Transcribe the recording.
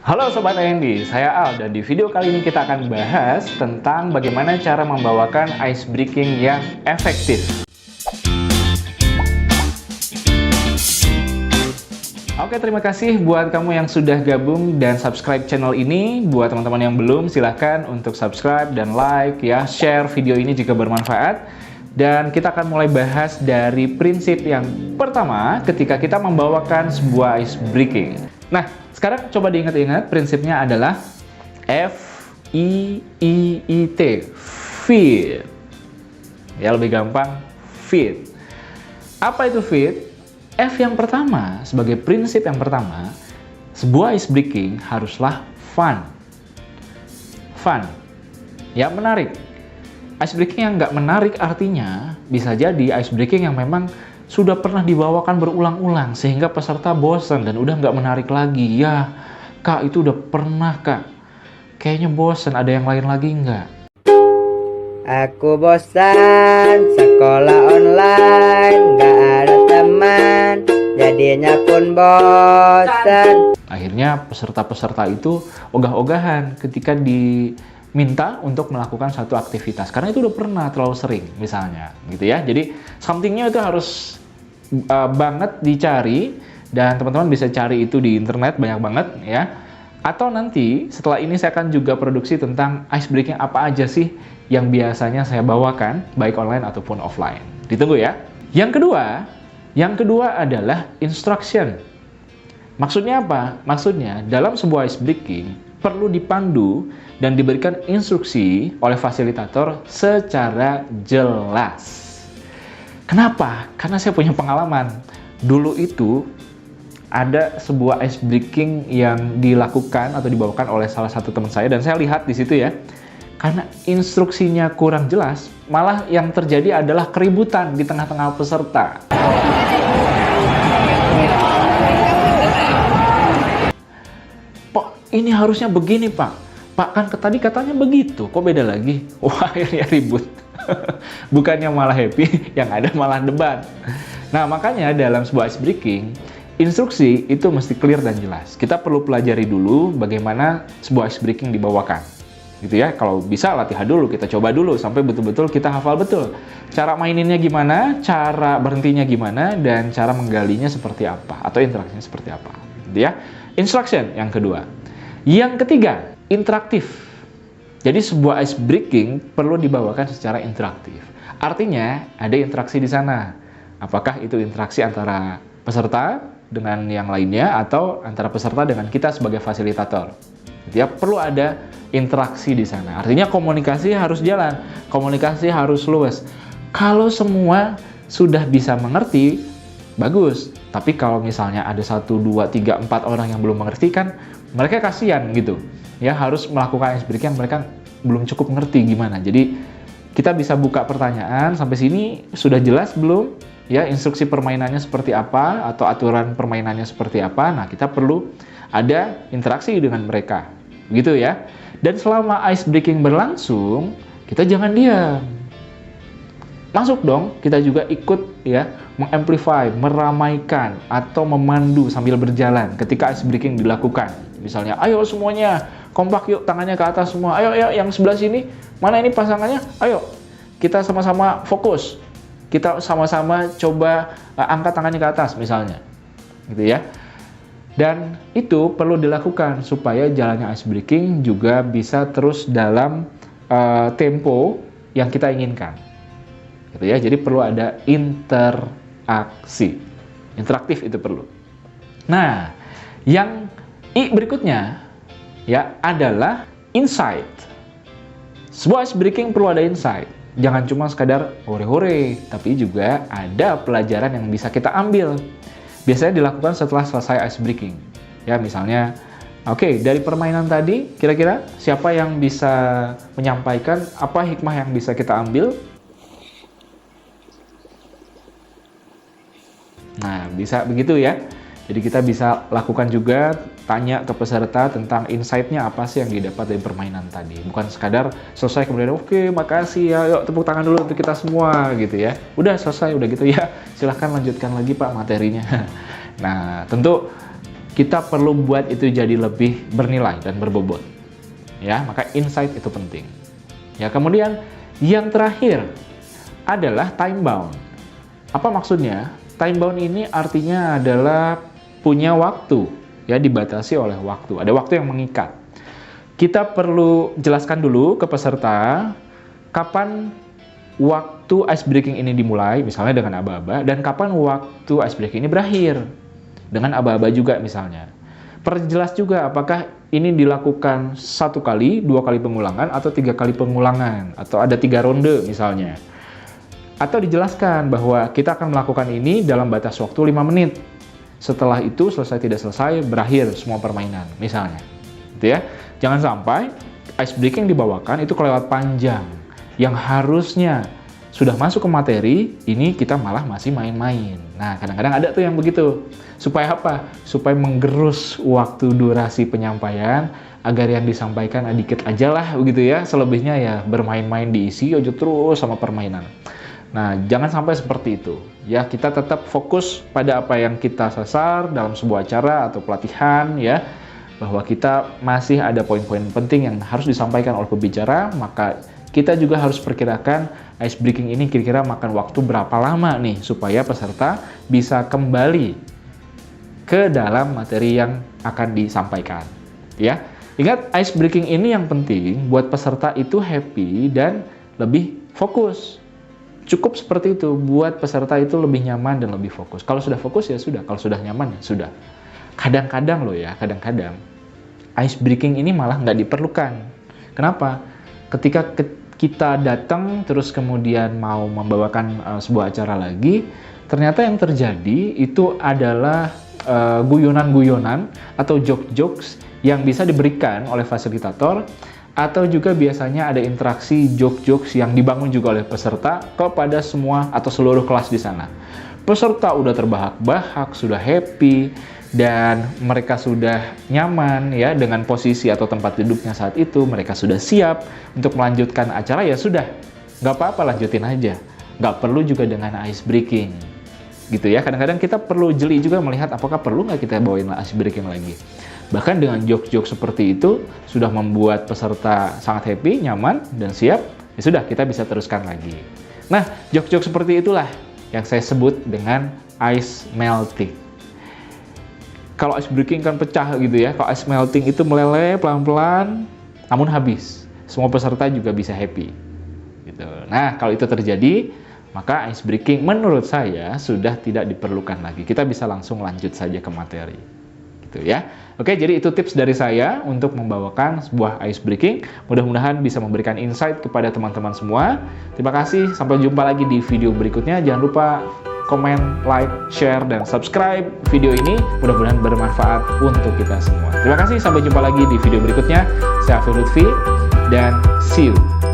Halo Sobat AND, saya Al dan di video kali ini kita akan bahas tentang bagaimana cara membawakan ice breaking yang efektif. Oke, terima kasih buat kamu yang sudah gabung dan subscribe channel ini. Buat teman-teman yang belum, silahkan untuk subscribe dan like ya, share video ini jika bermanfaat. Dan kita akan mulai bahas dari prinsip yang pertama ketika kita membawakan sebuah ice breaking. Nah, sekarang coba diingat-ingat, prinsipnya adalah F-I-I-I-T, fit. Ya, lebih gampang, fit. Apa itu fit? F yang pertama, sebagai prinsip yang pertama, sebuah ice breaking haruslah fun. Fun, ya menarik. Ice breaking yang nggak menarik artinya bisa jadi ice breaking yang memang sudah pernah dibawakan berulang-ulang sehingga peserta bosan dan udah nggak menarik lagi. Ya, Kak, itu udah pernah, Kak. Kayaknya bosan, ada yang lain lagi nggak? Aku bosan sekolah online, nggak ada teman, jadinya pun bosan. Akhirnya peserta-peserta itu ogah-ogahan ketika diminta untuk melakukan satu aktivitas karena itu udah pernah terlalu sering misalnya gitu ya. Jadi somethingnya itu harus banget dicari dan teman-teman bisa cari itu di internet banyak banget ya. Atau nanti setelah ini saya akan juga produksi tentang ice breaking apa aja sih yang biasanya saya bawakan baik online ataupun offline. Ditunggu ya. Yang kedua adalah instruction. Maksudnya apa? Maksudnya dalam sebuah ice breaking perlu dipandu dan diberikan instruksi oleh fasilitator secara jelas. Kenapa? Karena saya punya pengalaman. Dulu itu ada sebuah ice breaking yang dilakukan atau dibawakan oleh salah satu teman saya dan saya lihat di situ ya. Karena instruksinya kurang jelas, malah yang terjadi adalah keributan di tengah-tengah peserta. Pak, ini harusnya begini, Pak. Pak, kan tadi katanya begitu, kok beda lagi? Wah, akhirnya ribut. Bukannya malah happy, yang ada malah debat. Nah, makanya dalam sebuah ice breaking, instruksi itu mesti clear dan jelas. Kita perlu pelajari dulu bagaimana sebuah ice breaking dibawakan. Gitu ya, kalau bisa latihan dulu, kita coba dulu sampai betul-betul kita hafal betul. Cara maininnya gimana, cara berhentinya gimana, dan cara menggalinya seperti apa, atau interaksinya seperti apa. Gitu ya. Instruction yang kedua. Yang ketiga, interaktif. Jadi sebuah ice breaking perlu dibawakan secara interaktif. Artinya ada interaksi di sana. Apakah itu interaksi antara peserta dengan yang lainnya atau antara peserta dengan kita sebagai fasilitator. Ya, perlu ada interaksi di sana. Artinya komunikasi harus jalan, komunikasi harus luas. Kalau semua sudah bisa mengerti, bagus. Tapi kalau misalnya ada 1, 2, 3, 4 orang yang belum mengerti kan, mereka kasihan gitu. Ya, harus melakukan ice breaking yang mereka belum cukup ngerti gimana. Jadi kita bisa buka pertanyaan, sampai sini sudah jelas belum? Ya, instruksi permainannya seperti apa atau aturan permainannya seperti apa. Nah, kita perlu ada interaksi dengan mereka. Gitu ya. Dan selama ice breaking berlangsung, kita jangan diam. Masuk dong, kita juga ikut ya, mengamplify, meramaikan atau memandu sambil berjalan ketika ice breaking dilakukan. Misalnya, ayo semuanya kompak yuk, tangannya ke atas semua. Ayo yang sebelah sini, mana ini pasangannya? Ayo, kita sama-sama fokus. Kita sama-sama coba angkat tangannya ke atas misalnya. Gitu ya. Dan itu perlu dilakukan supaya jalannya ice breaking juga bisa terus dalam tempo yang kita inginkan. Gitu ya. Jadi perlu ada interaksi. Interaktif itu perlu. Nah, yang berikutnya ya adalah insight. Sebuah ice breaking perlu ada insight. Jangan cuma sekadar hore-hore, tapi juga ada pelajaran yang bisa kita ambil. Biasanya dilakukan setelah selesai ice breaking. Ya, misalnya, oke, dari permainan tadi, kira-kira siapa yang bisa menyampaikan apa hikmah yang bisa kita ambil? Nah, bisa begitu ya. Jadi kita bisa lakukan juga, tanya ke peserta tentang insight-nya apa sih yang didapat dari permainan tadi. Bukan sekadar selesai kemudian, oke, makasih ya, yuk tepuk tangan dulu untuk kita semua gitu ya. Udah selesai, udah gitu ya, silahkan lanjutkan lagi Pak materinya. Nah, tentu kita perlu buat itu jadi lebih bernilai dan berbobot. Ya, maka insight itu penting. Ya, kemudian yang terakhir adalah time bound. Apa maksudnya? Time bound ini artinya adalah punya waktu, ya, dibatasi oleh waktu. Ada waktu yang mengikat. Kita perlu jelaskan dulu ke peserta kapan waktu ice breaking ini dimulai, misalnya dengan aba-aba, dan kapan waktu ice breaking ini berakhir dengan aba-aba juga misalnya. Perjelas juga apakah ini dilakukan 1 kali, 2 kali pengulangan, atau 3 kali pengulangan, atau ada 3 ronde misalnya. Atau dijelaskan bahwa kita akan melakukan ini dalam batas waktu 5 menit. Setelah itu selesai tidak selesai, berakhir semua permainan misalnya. Gitu ya. Jangan sampai ice breaking dibawakan itu kelewat panjang. Yang harusnya sudah masuk ke materi, ini kita malah masih main-main. Nah, kadang-kadang ada tuh yang begitu. Supaya apa? Supaya menggerus waktu durasi penyampaian, agar yang disampaikan dikit aja lah, begitu ya. Selebihnya ya bermain-main diisi aja terus sama permainan. Nah, jangan sampai seperti itu. Ya, kita tetap fokus pada apa yang kita sasar dalam sebuah acara atau pelatihan, ya. Bahwa kita masih ada poin-poin penting yang harus disampaikan oleh pembicara, maka kita juga harus perkirakan ice breaking ini kira-kira makan waktu berapa lama nih supaya peserta bisa kembali ke dalam materi yang akan disampaikan. Ya, ingat ice breaking ini yang penting buat peserta itu happy dan lebih fokus. Cukup seperti itu buat peserta itu lebih nyaman dan lebih fokus. Kalau sudah fokus ya sudah, kalau sudah nyaman ya sudah. Kadang-kadang loh ya, kadang-kadang ice breaking ini malah nggak diperlukan. Kenapa? Ketika kita datang terus kemudian mau membawakan sebuah acara lagi, ternyata yang terjadi itu adalah guyonan-guyonan atau joke-jokes yang bisa diberikan oleh fasilitator, atau juga biasanya ada interaksi joke-jokes yang dibangun juga oleh peserta kepada semua atau seluruh kelas di sana. Peserta udah terbahak-bahak, sudah happy, dan mereka sudah nyaman ya dengan posisi atau tempat duduknya saat itu, mereka sudah siap untuk melanjutkan acara, ya sudah, nggak apa-apa, lanjutin aja. Nggak perlu juga dengan ice breaking, gitu ya. Kadang-kadang kita perlu jeli juga melihat apakah perlu nggak kita bawain ice breaking lagi. Bahkan dengan joke-joke seperti itu sudah membuat peserta sangat happy, nyaman, dan siap, ya sudah, kita bisa teruskan lagi. Nah, joke-joke seperti itulah yang saya sebut dengan ice melting. Kalau ice breaking kan pecah gitu ya, kalau ice melting itu meleleh pelan-pelan, namun habis. Semua peserta juga bisa happy. Gitu. Nah, kalau itu terjadi, maka ice breaking menurut saya sudah tidak diperlukan lagi. Kita bisa langsung lanjut saja ke materi. Gitu ya. Oke, jadi itu tips dari saya untuk membawakan sebuah ice breaking. Mudah-mudahan bisa memberikan insight kepada teman-teman semua. Terima kasih, sampai jumpa lagi di video berikutnya. Jangan lupa komen, like, share, dan subscribe video ini. Mudah-mudahan bermanfaat untuk kita semua. Terima kasih, sampai jumpa lagi di video berikutnya. Saya Afif Lutfi, dan see you.